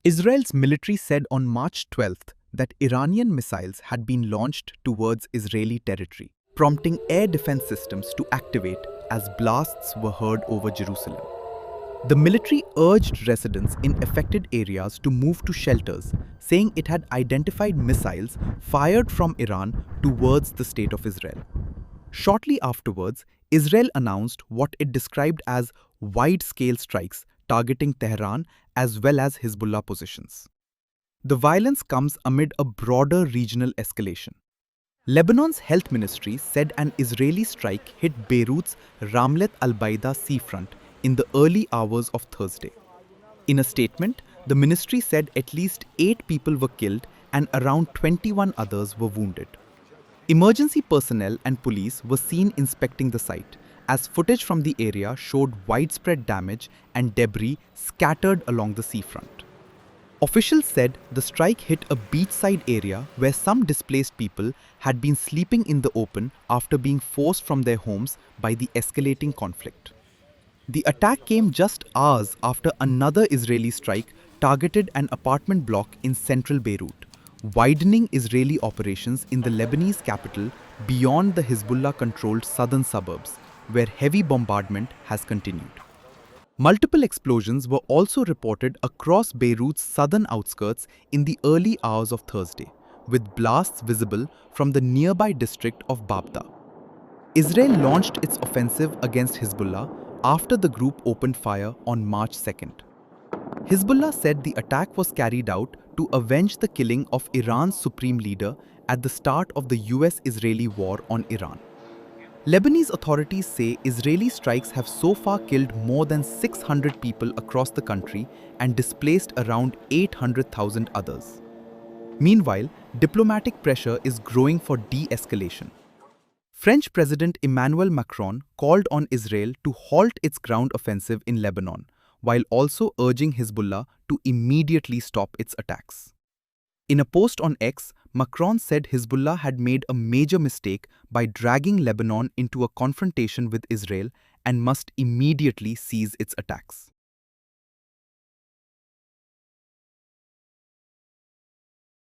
Israel's military said on March 12th that Iranian missiles had been launched towards Israeli territory, prompting air defense systems to activate as blasts were heard over Jerusalem. The military urged residents in affected areas to move to shelters, saying it had identified missiles fired from Iran towards the State of Israel. Shortly afterwards, Israel announced what it described as wide-scale strikes targeting Tehran as well as Hezbollah positions. The violence comes amid a broader regional escalation. Lebanon's health ministry said an Israeli strike hit Beirut's Ramlet al-Baida seafront in the early hours of Thursday. In a statement, the ministry said at least 8 people were killed and around 21 others were wounded. Emergency personnel and police were seen inspecting the site, as footage from the area showed widespread damage and debris scattered along the seafront. Officials said the strike hit a beachside area where some displaced people had been sleeping in the open after being forced from their homes by the escalating conflict. The attack came just hours after another Israeli strike targeted an apartment block in central Beirut, widening Israeli operations in the Lebanese capital beyond the Hezbollah-controlled southern suburbs, where heavy bombardment has continued. Multiple explosions were also reported across Beirut's southern outskirts in the early hours of Thursday, with blasts visible from the nearby district of Babda. Israel launched its offensive against Hezbollah after the group opened fire on March 2nd. Hezbollah said the attack was carried out to avenge the killing of Iran's supreme leader at the start of the US-Israeli war on Iran. Lebanese authorities say Israeli strikes have so far killed more than 600 people across the country and displaced around 800,000 others. Meanwhile, diplomatic pressure is growing for de-escalation. French President Emmanuel Macron called on Israel to halt its ground offensive in Lebanon, while also urging Hezbollah to immediately stop its attacks. In a post on X, Macron said Hezbollah had made a major mistake by dragging Lebanon into a confrontation with Israel and must immediately cease its attacks.